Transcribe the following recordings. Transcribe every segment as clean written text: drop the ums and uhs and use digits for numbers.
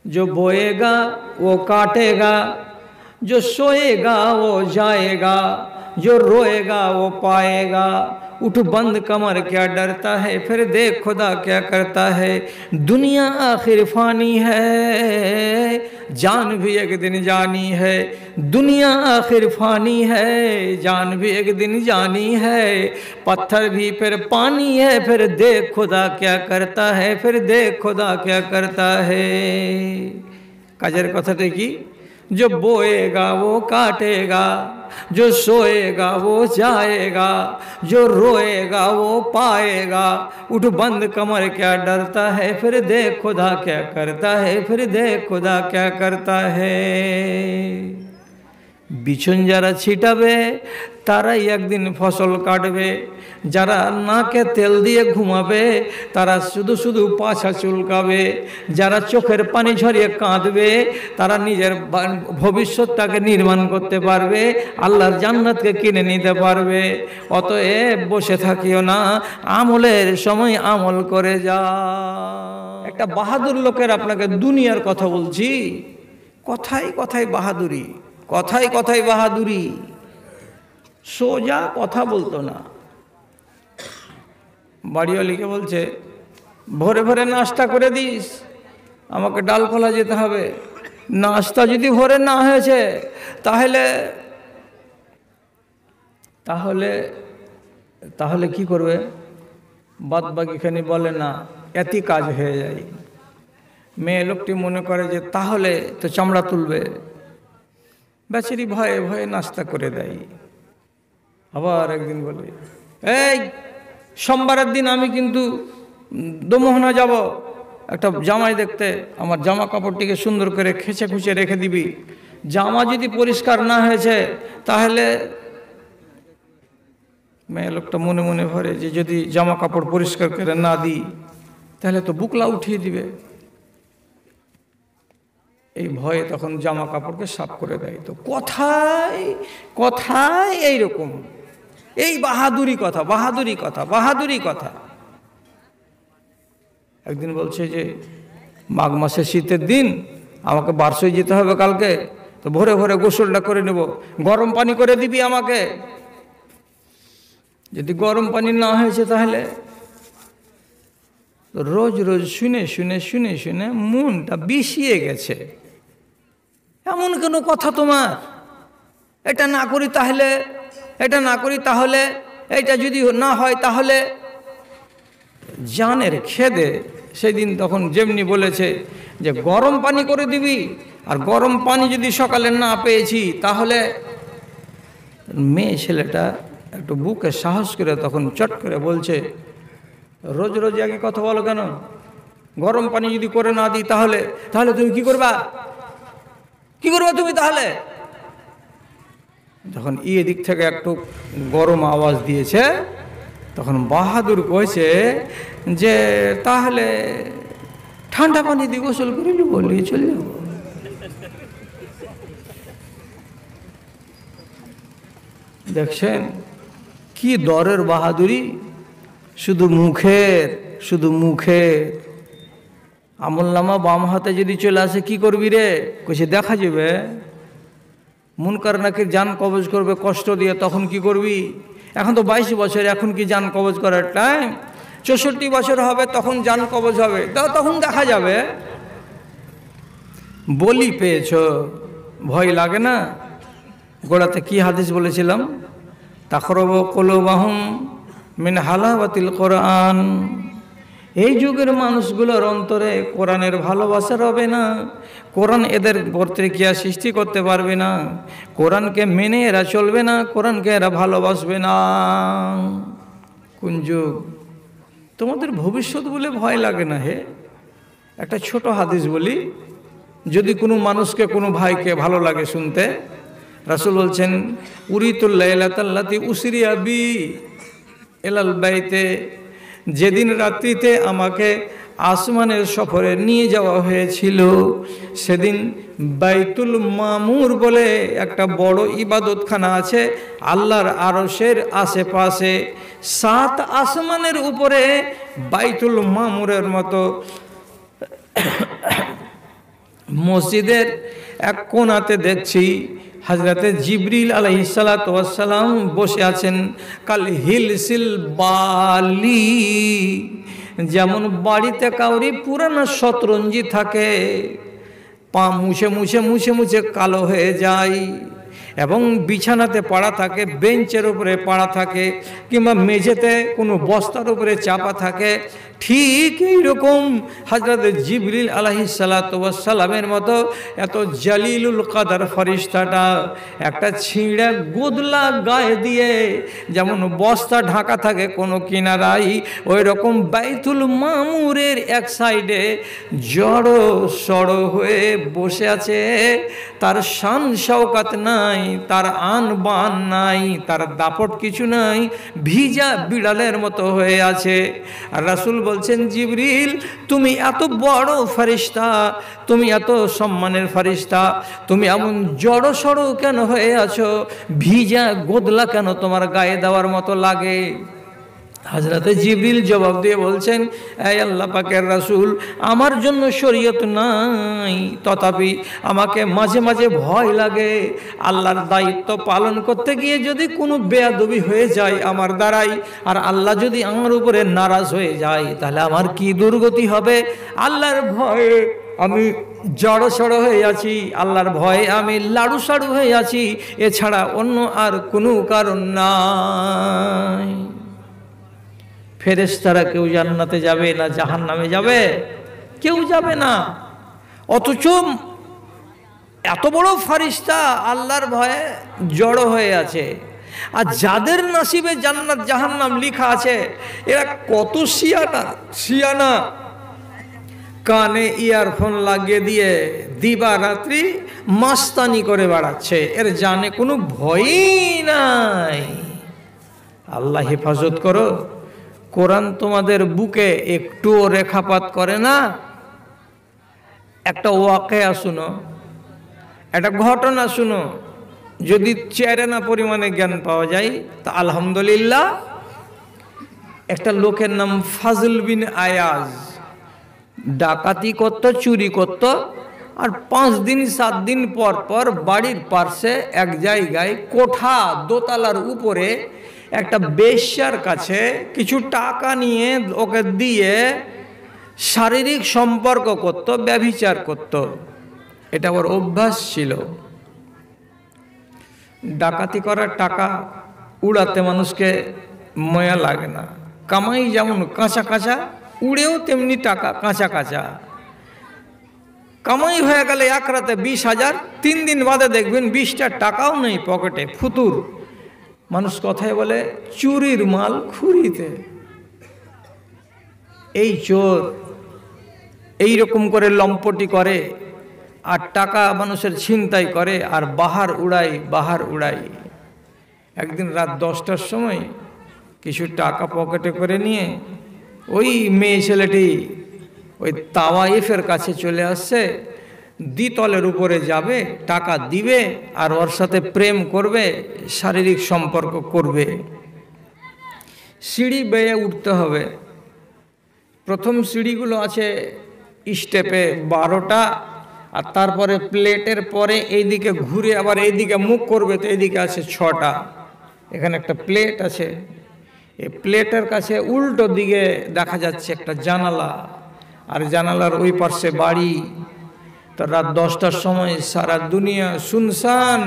जो बोएगा वो काटेगा, जो सोएगा वो जाएगा, जो रोएगा वो पाएगा। उठ बंद कमर क्या डरता है, फिर देख खुदा क्या करता है। दुनिया आखिर फानी है, जान भी एक दिन जानी है। दुनिया आखिर फानी है, जान भी एक दिन जानी है। पत्थर भी फिर पानी है, फिर देख खुदा क्या करता है, फिर देख खुदा क्या करता है। काजेर कथाटा की, जो बोएगा वो काटेगा, जो सोएगा वो जाएगा, जो रोएगा वो पाएगा। उठ बंद कमर क्या डरता है, फिर देख खुदा क्या करता है, फिर देख खुदा क्या करता है। बिछन जारा छिटाबे ताराई एकदिन फसल काटबे, যারা নাকে তেল দিয়ে ঘুমাবে তারা শুধু শুধু পাছা চুলকাবে, যারা চোখের পানি ঝরিয়ে কাঁদবে তারা নিজের ভবিষ্যৎটাকে নির্মাণ করতে পারবে, আল্লাহর জান্নাতকে কিনে নিতে পারবে। অতএব বসে থাকিও না, আমলের সময় আমল করে যা। একটা বাহাদুর লোকের আপনাকে দুনিয়ার কথা বলছি, কথায় কথায় বাহাদুরি, কথায় কথায় বাহাদুরি, সোজা কথা বলতো না। বাড়িওয়ালিকে বলছে, ভোরে ভোরে নাস্তা করে দিস, আমাকে ডালখোলা যেতে হবে। নাস্তা যদি ভোরে না হয়েছে তাহলে তাহলে তাহলে কি করবে? বাদ বাকিখানি বলে না, এতই কাজ হয়ে যায়। মেয়ে লোকটি মনে করে যে তাহলে তো চামড়া তুলবে, বেচারি ভয়ে ভয়ে নাস্তা করে দেয়। আবার একদিন বলে, এই সোমবারের দিন আমি কিন্তু দমোহনা যাব একটা জামাই দেখতে, আমার জামা কাপড়টিকে সুন্দর করে খেঁচে খুঁচে রেখে দিবি। জামা যদি পরিষ্কার না হয়েছে তাহলে মেয়ে লোকটা মনে মনে ভরে যে যদি জামা কাপড় পরিষ্কার করে না দিই তাহলে তো বুকলা উঠিয়ে দিবে। এই ভয়ে তখন জামা কাপড়কে সাফ করে দেয়। তো কথায় কথায় এইরকম, এই বাহাদুরি কথা, বাহাদুরি কথা, বাহাদুরি কথা। একদিন বলছে যে মাঘ মাসের শীতের দিন আমাকে বারসই যেতে হবে কালকে, তো ভোরে ভোরে গোসলটা করে নেব, গরম পানি করে দিবি আমাকে। যদি গরম পানি না হয়েছে তাহলে রোজ রোজ শুনে শুনে শুনে শুনে মনটা বিষিয়ে গেছে। এমন কোনো কথা তোমার, এটা না করি তাহলে, এটা না করি তাহলে, এটা যদি না হয় তাহলে। জানের খেদে সেদিন তখন যেমনি বলেছে যে গরম পানি করে দিবি, আর গরম পানি যদি সকালে না পেয়েছি তাহলে। মেয়ে ছেলেটা একটু বুকে সাহস করে তখন চট করে বলছে, রোজ রোজ একই কথা বলো কেন? গরম পানি যদি করে না দিই তাহলে, তাহলে তুমি কি করবা? কি করবা তুমি তাহলে? যখন দিক থেকে একটু গরম আওয়াজ দিয়েছে তখন বাহাদুর কইছে যে তাহলে ঠান্ডা পানি দিয়ে গোসল করে নিব, নিয়ে চলে যাব। দেখছেন কি দরের বাহাদুরি, শুধু মুখের, শুধু মুখের। আমলনামা বাম হাতে যদি চলে আসে কি করবি রে? কইছে দেখা যাবে। মুনকার নাকির জান কবজ করবে কষ্ট দিয়ে, তখন কি করবি? এখন তো 22 বছর, এখন কি জান কবজ করার টাইম? 64 বছর হবে তখন জান কবজ হবে, তখন দেখা যাবে। বলি পেয়েছ, ভয় লাগে না? গোড়াতে কি হাদিস বলেছিলাম? তাকরাবু কুলুবাহুম মিন হালাওয়াতিল কোরআন। এই যুগের মানুষগুলোর অন্তরে কোরআনের ভালোবাসা হবে না, কোরআন এদের প্রতিক্রিয়া সৃষ্টি করতে পারবে না, কোরআনকে মেনে এরা চলবে না, কোরআনকে এরা ভালোবাসবে না। কোন যুগ? তোমাদের ভবিষ্যৎ বলে ভয় লাগে না হে? একটা ছোট হাদিস বলি, যদি কোনো মানুষকে, কোনো ভাইকে ভালো লাগে শুনতে, রাসূল বলছেন উরিতুল লাইলাতাল্লাতি উসরিয়া বি ইলাল বাইতে, যেদিন রাত্রিতে আমাকে আসমানের সফরে নিয়ে যাওয়া হয়েছিল সেদিন বাইতুল মামুর বলে একটা বড় ইবাদতখানা আছে আল্লাহর আরশের আশেপাশে, 7 আসমানের উপরে বাইতুল মামুরের মতো মসজিদের এক কোণাতে দেখছি হযরতে জিবরিল আলাইহিস সালাতু ওয়াস সালাম বসে আছেন। কাল হিলসিল বালি, যেমন বাড়িতে কাউরি পুরানো শতরঞ্জি থাকে, পা মুছে মুছে মুছে মুছে কালো হয়ে যায়, এবং বিছানাতে পড়া থাকে, বেঞ্চের উপরে পড়া থাকে, কিংবা মেঝেতে কোনো বস্তার উপরে চাপা থাকে, ঠিক এইরকম হযরত জিবরিল আলাইহিস সালাতু ওয়াস সালামের মতো এত জালিলুল কদর ফেরেশতাটা একটা ছিঁড়া গোদলা গায়ে দিয়ে যেমন বস্তা ঢাকা থাকে কোনো কিনারায়, ওই রকম বাইতুল মামুরের এক সাইডে জড়ো সড়ো হয়ে বসে আছে। তার শান শওকাত নাই, তার আন বান নাই, তার দাপট কিছু নাই, ভিজা বিড়ালের মতো হয়ে আছে। আর রাসূল বলছেন, জিবরিল তুমি এত বড় ফেরেশতা, তুমি এত সম্মানের ফেরেশতা, তুমি এমন জড়ো সড়ো কেন হয়ে আছো? ভিজা গোদলা কেন তোমার গায়ে দেওয়ার মতো লাগে? হযরতে জিবরিল জবাব দিয়ে বলছেন, এই আল্লাহ পাকের রাসূল, আমার জন্য শরীয়ত নাই, তথাপি আমাকে মাঝে মাঝে ভয় লাগে আল্লাহর দায়িত্ব পালন করতে গিয়ে যদি কোনো বেয়াদবি হয়ে যায় আমার দ্বারাই, আর আল্লাহ যদি আমার উপরে নারাজ হয়ে যায়, তাহলে আমার কি দুর্গতি হবে। আল্লাহর ভয়ে আমি জড়ো সড়ো হয়ে আছি, আল্লাহর ভয়ে আমি লাড়ু সাড়ু হয়ে আছি, এছাড়া অন্য আর কোনো কারণ নাই। ফেরেশতারা কেউ জান্নাতে যাবে না জাহান্নামে যাবে? কেউ যাবে না। অথচ এত বড় ফেরেশতা আল্লাহর ভয়ে জড়ো হয়ে আছে। আর যাদের নসিবে জান্নাত জাহান্নাম লেখা আছে, এরা কত শিয়ানা কানে ইয়ারফোন লাগিয়ে দিয়ে দিবা রাত্রি মাস্তানি করে বেড়াচ্ছে, এর জানে কোনো ভয়ই নাই। আল্লাহ হেফাজত করো। কোরআন তোমাদের বুকে একটুও রেখাপাত করে না। একটা ওয়াকিয়া শুনো, একটা ঘটনা শুনো, যদি চেরেনা পরিমাণে জ্ঞান পাওয়া যায় তা আলহামদুলিল্লাহ। একটা লোকের নাম ফাজল বিন আয়াজ, ডাকাতি করত, চুরি করত, আর 5 দিন 7 দিন পর পর বাড়ির পাশে এক জায়গায় কোঠা দোতলার উপরে একটা বেশ্যার কাছে কিছু টাকা নিয়ে ওকে দিয়ে শারীরিক সম্পর্ক করত, ব্যভিচার করত। এটা ওর অভ্যাস ছিল। ডাকাতি করার টাকা উড়াতে মানুষকে মায়া লাগে না। কামাই যেমন কাঁচা কাঁচা, উড়েও তেমনি টাকা কাঁচা কাঁচা। কামাই হয়ে গেলে এক রাতে 20,000, 3 দিন বাদে দেখবেন 20টা টাকাও নেই পকেটে, ফুতুর। মানুষ কথায় বলে চুরির মাল খুঁড়িতে। এই চোর এইরকম করে লম্পটি করে আর টাকা মানুষের ছিনতাই করে আর বাহার উড়াই। একদিন রাত 10টার সময় কিছু টাকা পকেটে করে নিয়ে ওই মেয়ে ছেলেটি ওই তাওয়াইফের কাছে চলে আসছে। দ্বিতলের উপরে যাবে, টাকা দিবে, আর ওর সাথে প্রেম করবে, শারীরিক সম্পর্ক করবে। সিঁড়ি বেয়ে উঠতে হবে। প্রথম সিঁড়িগুলো আছে স্টেপে 12টা, আর তারপরে প্লেটের পরে এইদিকে ঘুরে আবার এইদিকে মুখ করবে, তো এইদিকে আছে 6টা। এখানে একটা প্লেট আছে, এই প্লেটের কাছে উল্টো দিকে দেখা যাচ্ছে একটা জানালা, আর জানালার ওই পাশে বাড়ি। তো রাত 10টার সময় সারা দুনিয়া শুনশান,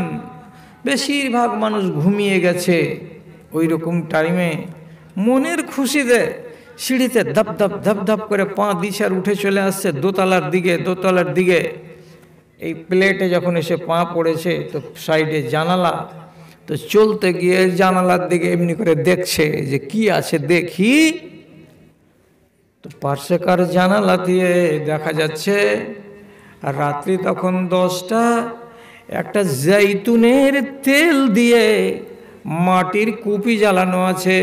বেশিরভাগ মানুষ ঘুমিয়ে গেছে। ওই রকম টাইমে মনের খুশিতে সিঁড়িতে ধাপ ধাপ ধাপ ধাপ করে পা দিশার উঠে চলে আসছে দোতলার দিকে। এই প্লেটে যখন এসে পা পড়েছে তো সাইডে জানালা, তো চলতে গিয়ে জানালার দিকে এমনি করে দেখছে যে কি আছে দেখি। তো পার্শ্বকার জানালা দিয়ে দেখা যাচ্ছে, আর রাত্রি তখন 10টা, একটা জৈতুনের তেল দিয়ে মাটির কুপি জ্বালানো আছে।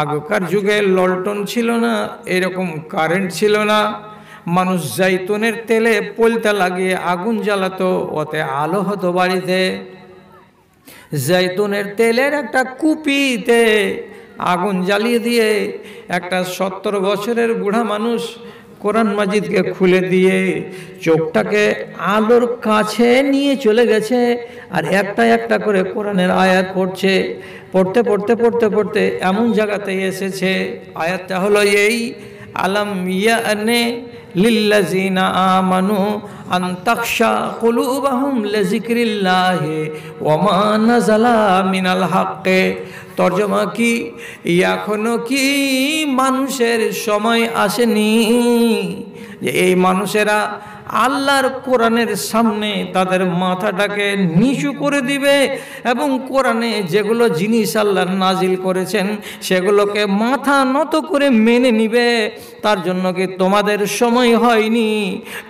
আগেকার যুগে লল্টন ছিল না, এরকম কারেন্ট ছিল না। মানুষ জৈতুনের তেলে পলতা লাগিয়ে আগুন জ্বালাতো, ওতে আলো হতো বাড়িতে। জৈতুনের তেলের একটা কুপিতে আগুন জ্বালিয়ে দিয়ে একটা 70 বছরের বুড়া মানুষ কোরআন মাজিদকে খুলে দিয়ে চোখটাকে আলোর কাছে নিয়ে চলে গেছে আর একটা একটা করে কোরআনের আয়াত পড়ছে। পড়তে পড়তে পড়তে পড়তে এমন জায়গাতে এসেছে, আয়াতটা হলো এই, আলাম ইয়ানে লিল্লাযিনা আমানু আন তাখশা কুলুবুহুম লিযিকরিল্লাহি ওয়া মা নাযালা মিনাল হাক্কি। তর্জমা কি, এখনো কি মানুষের সময় আসেনি যে এই মানুষেরা আল্লাহর কোরআনের সামনে তাদের মাথাটাকে নিচু করে দিবে এবং কোরআনে যেগুলো জিনিস আল্লাহ নাজিল করেছেন সেগুলোকে মাথা নত করে মেনে নিবে? তার জন্য কি তোমাদের সময় হয়নি?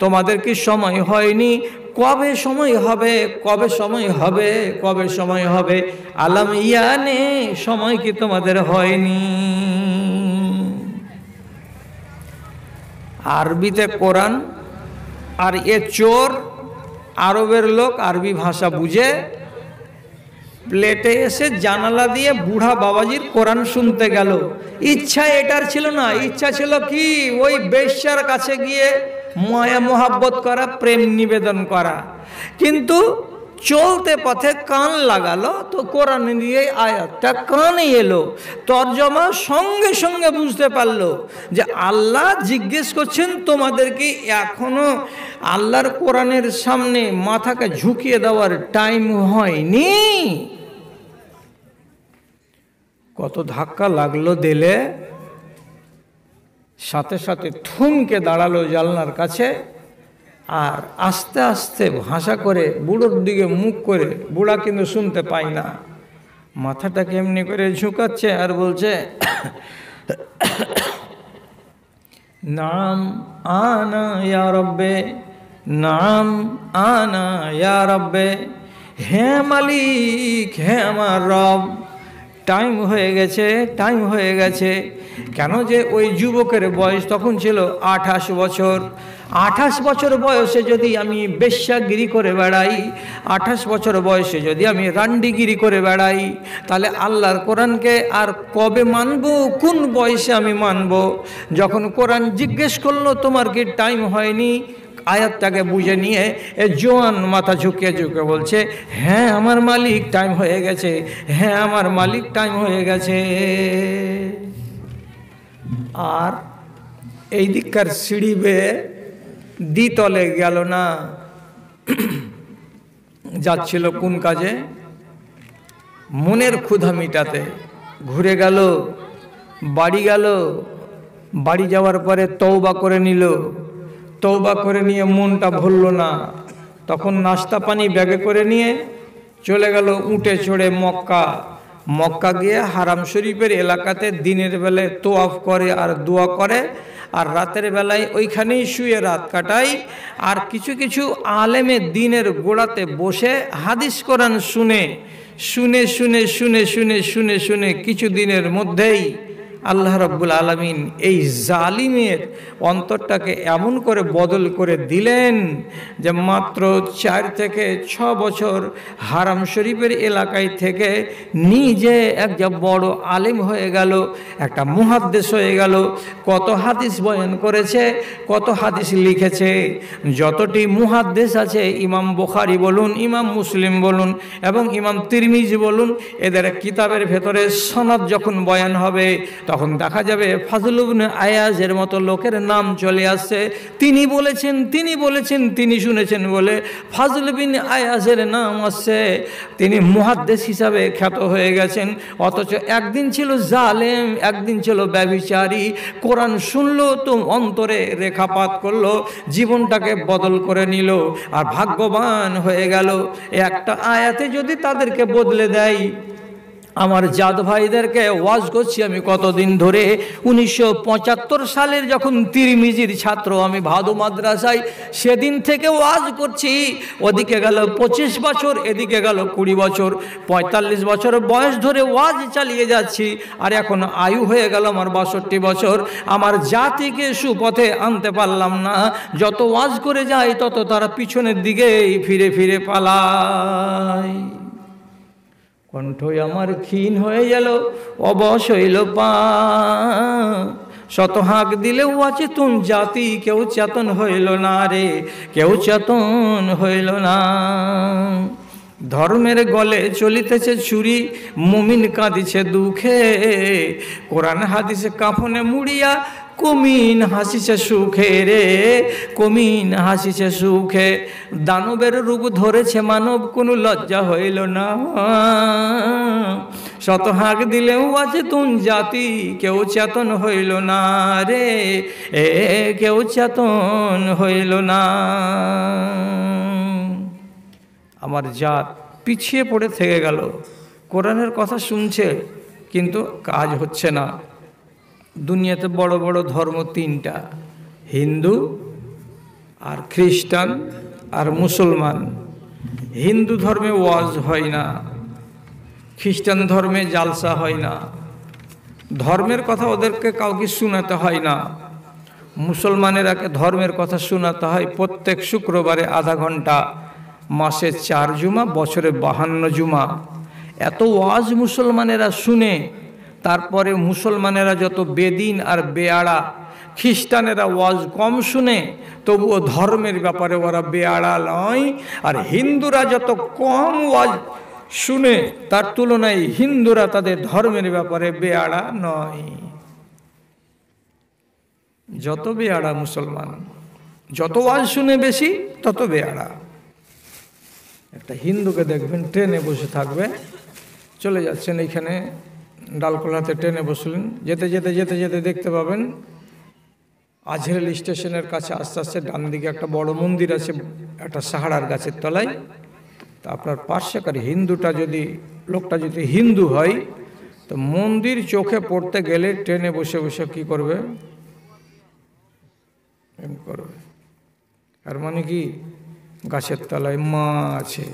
তোমাদের কি সময় হয়নি? কবে সময় হবে? কবে সময় হবে? কবে সময় হবে? আলাম ইয়ানে, সময় কি তোমাদের হয়নি? আরবিতে কোরআন, আর এ চোর আরবের লোক, আরবি ভাষা বুঝে প্লেটে এসে জানালা দিয়ে বুড়া বাবাজির কোরআন শুনতে গেল। ইচ্ছা এটার ছিল না, ইচ্ছা ছিল কি ওই বেশ্যার কাছে গিয়ে মায়া মোহাব্বত করা, প্রেম নিবেদন করা। কিন্তু চলতে পথে কান লাগালো তো কোরআন দিয়ে আয়াতটা কানে এলো। তর্জমা সঙ্গে সঙ্গে বুঝতে পারলো যে আল্লাহ জিজ্ঞেস করছেন তোমাদের কি এখনো আল্লাহর কোরআনের সামনে মাথাকে ঝুঁকিয়ে দেওয়ার টাইম হয়নি? কত ধাক্কা লাগলো দিলে, সাথে সাথে থমকে দাঁড়ালো জানলার কাছে আর আস্তে আস্তে ভাষা করে বুড়োর দিকে মুখ করে, বুড়া কিন্তু শুনতে পায় না, মাথাটাকে এমনি করে ঝুঁকাচ্ছে আর বলছে, নাম আনা ইয়া রব্বে, নাম আনা ইয়া রব্বে, হে মালিক, হে আমার রব। টাইম হয়ে গেছে, টাইম হয়ে গেছে। কেন যে ওই যুবকের বয়স তখন ছিল 28 বছর। 28 বছর বয়সে যদি আমি বেশ্যাগিরি করে বেড়াই, 28 বছর বয়সে যদি আমি রান্ডিগিরি করে বেড়াই, তাহলে আল্লাহর কোরআনকে আর কবে মানব? কোন বয়সে আমি মানব? যখন কোরআন জিজ্ঞেস করলো তোমার কি টাইম হয়নি, আয়াতটাকে বুঝে নিয়ে এ জোয়ান মাথা ঝুঁকিয়ে ঝুঁকে বলছে, হ্যাঁ আমার মালিক, টাইম হয়ে গেছে, হ্যাঁ আমার মালিক, টাইম হয়ে গেছে। আর এই দিককার সিঁড়ি বেয়ে দ্বিতলে গেল না, যাচ্ছিল কোন কাজে? মনের ক্ষুধা মিটাতে। ঘুরে গেল, বাড়ি গেল, বাড়ি যাওয়ার পরে তওবা করে নিল। তওবা করে নিয়ে মনটা ভরল না, তখন নাস্তা পানি ব্যাগে করে নিয়ে চলে গেল উঠে চড়ে মক্কা। মক্কা গিয়ে হারাম শরীফের এলাকাতে দিনের বেলায় তোয়াফ করে আর দোয়া করে, আর রাতের বেলায় ওইখানেই শুয়ে রাত কাটাই। আর কিছু কিছু আলেমে দিনের গোড়াতে বসে হাদিস কোরআন শুনে শুনে শুনে শুনে শুনে শুনে শুনে কিছু দিনের মধ্যেই আল্লাহ রাব্বুল আলামিন এই জালিমের অন্তরটাকে এমন করে বদল করে দিলেন যে মাত্র 4 থেকে 6 বছর হারাম শরীফের এলাকায় থেকে নিজে একজন বড় আলেম হয়ে গেল, একটা মুহাদ্দিস হয়ে গেল। কত হাদিস বয়ান করেছে, কত হাদিস লিখেছে। যতটি মুহাদ্দিস আছে, ইমাম বুখারী বলুন, ইমাম মুসলিম বলুন এবং ইমাম তিরমিজি বলুন, এদের কিতাবের ভেতরে সনদ যখন বয়ান হবে তখন দেখা যাবে ফাজল ইবনে আয়াজের মতো লোকের নাম চলে আসছে। তিনি বলেছেন, তিনি বলেছেন, তিনি শুনেছেন বলে ফাজল ইবনে আয়াজের নাম আসছে। তিনি মুহাদ্দিস হিসাবে খ্যাত হয়ে গেছেন। অথচ একদিন ছিল জালেম, একদিন ছিল ব্যভিচারী। কোরআন শুনলো তো অন্তরে রেখাপাত করলো, জীবনটাকে বদল করে নিল আর ভাগ্যবান হয়ে গেল। একটা আয়াতে যদি তাদেরকে বদলে দেয়। আমার জাত ভাইদেরকে ওয়াজ করছি আমি কতদিন ধরে, 1975 সালের যখন তিরমিজির ছাত্র আমি ভাদু মাদ্রাসায়, সেদিন থেকে ওয়াজ করছি। ওদিকে গেল 25 বছর, এদিকে গেল 20 বছর, 45 বছর বয়স ধরে ওয়াজ চালিয়ে যাচ্ছি। আর এখন আয়ু হয়ে গেল আমার 62 বছর। আমার জাতিকে সুপথে আনতে পারলাম না। যত ওয়াজ করে যায় তত তারা পিছনের দিকেই ফিরে ফিরে পালায়। কণ্ঠ আমার ক্ষীণ হয়ে গেল, অবশ হইল পা, শত হাঁক দিলেও অচেতন জাতি, কেউ চেতন হইল না রে, কেউ চেতন হইল না। ধর্মের গলে চলিতেছে ছুরি, মুমিন কাঁদিছে দুঃখে, কোরআন হাদিসে কাফনে মুড়িয়া কমিন হাসিছে সুখে রে, কমিন হাসিছে সুখে। দানবের রূপ ধরেছে মানব, কোনো লজ্জা হইল না। শত হাঁক দিলেও অচেতন জাতি, কেউ চেতন হইল না রে, কেউ চেতন হইল না। আমার জাত পিছিয়ে পড়ে থেকে গেল, কোরআনের কথা শুনছে কিন্তু কাজ হচ্ছে না। দুনিয়াতে বড় বড় ধর্ম তিনটা, হিন্দু আর খ্রিস্টান আর মুসলমান। হিন্দু ধর্মে ওয়াজ হয় না, খ্রিস্টান ধর্মে জালসা হয় না, ধর্মের কথা ওদেরকে কাউকে শোনাতে হয় না। মুসলমানেরাকে ধর্মের কথা শোনাতে হয় প্রত্যেক শুক্রবারে আধা ঘন্টা, মাসে 4 জুমা, বছরে 52 জুমা। এত ওয়াজ মুসলমানেরা শুনে, তারপরে মুসলমানেরা যত বেদিন আর বেয়াড়া, খ্রিস্টানেরা ওয়াজ কম শুনে তবুও ধর্মের ব্যাপারে ওরা বেয়াড়া নয়। আর হিন্দুরা যত কম ওয়াজ শুনে তার তুলনায় হিন্দুরা তাদের ধর্মের ব্যাপারে বেয়াড়া নয়। যত বেয়াড়া মুসলমান, যত ওয়াজ শুনে বেশি তত বেয়াড়া। একটা হিন্দুকে দেখবেন ট্রেনে বসে থাকবে, চলে যাচ্ছেন এইখানে ডালকোলাতে ট্রেনে বসলেন, যেতে যেতে যেতে যেতে দেখতে পাবেন আজরেল স্টেশনের কাছে আস্তে আস্তে ডান দিকে একটা বড় মন্দির আছে, একটা সাহারার গাছের তলায়। তা আপনার পার্শ্বকার হিন্দুটা যদি, লোকটা যদি হিন্দু হয়, তো মন্দির চোখে পড়তে গেলে ট্রেনে বসে বসে কি করবে? করবে। আর মানে কি, গাছের তলায় মা আছে,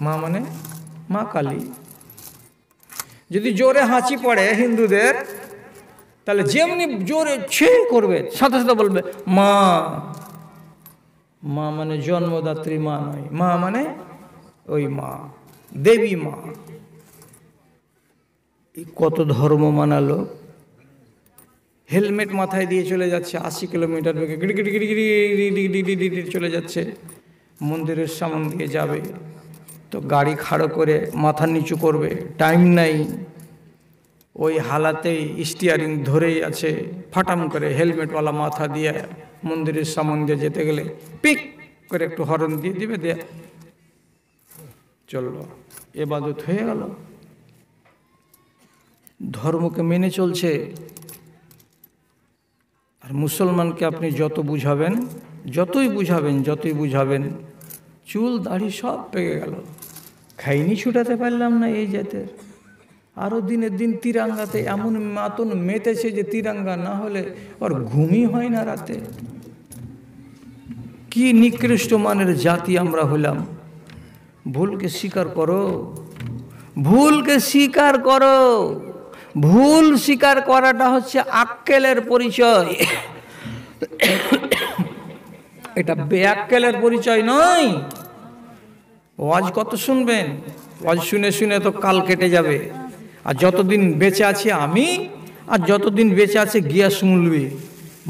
মা মানে মা কালী। যদি জোরে হাঁচি পড়ে হিন্দুদের, তাহলে যেমনি জোরে ছে করবে, সাথে সাথে বলবে মা। মা মানে জন্মদাত্রী মা নয়, মা মানে ওই মা, দেবী মা। কত ধর্ম মানালো, হেলমেট মাথায় দিয়ে চলে যাচ্ছে 80 কিলোমিটার বেগে, গিড়ি গিড়ি গিড়ি গিড়ি চলে যাচ্ছে, মন্দিরের সামনে দিয়ে যাবে তো গাড়ি খাড়ো করে মাথা নিচু করবে, টাইম নাই, ওই হালাতেই স্টিয়ারিং ধরেই আছে, ফাটাম করে হেলমেটওয়ালা মাথা দিয়ে মন্দিরের সামনে দিয়ে যেতে গেলে পিক করে একটু হর্ন দিয়ে দিবে, দিয়ে চললো, ইবাদত হয়ে গেল। ধর্মকে মেনে চলছে। আর মুসলমানকে আপনি যত বুঝাবেন, যতই বুঝাবেন, চুল দাড়ি সব পেকে গেল, খাইনি ছুটাতে পারলাম না এই জাতের। আরও দিনের দিন তিরাঙ্গাতে এমন মাতন মেতেছে যে তিরাঙ্গা না হলে ওর ঘুমই হয় না রাতে। কি নিকৃষ্ট মানের জাতি আমরা হলাম। ভুলকে স্বীকার করো, ভুলকে স্বীকার করো। ভুল স্বীকার করাটা হচ্ছে আক্কেলের পরিচয়, এটা বেআক্কেলের পরিচয় নয়। ওয়াজ কত শুনবেন, ওয়াজ শুনে শুনে তো কাল কেটে যাবে। আর যতদিন বেঁচে আছি আমি, আর যতদিন বেঁচে আছে গিয়াস মুলবি,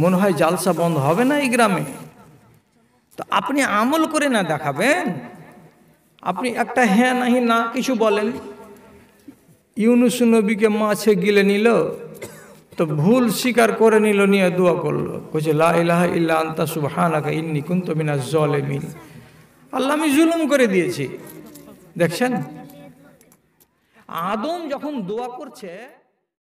মনে হয় জালসা বন্ধ হবে না এই গ্রামে। তো আপনি আমল করে না দেখাবেন, আপনি একটা হ্যাঁ নাহি না কিছু বলেন। ইউনুস নবীকে মাছে গিলে নিল, তো ভুল স্বীকার করে নিল, নিয়ে দোয়া করলো, বলছে লা ইলাহা ইল্লা আনতা সুবহানাকা ইন্নী কুনতু মিনাজ জালিমিন। আল্লাহ আমি জুলুম করে দিয়েছি। দেখছেন, আদম যখন দোয়া করছে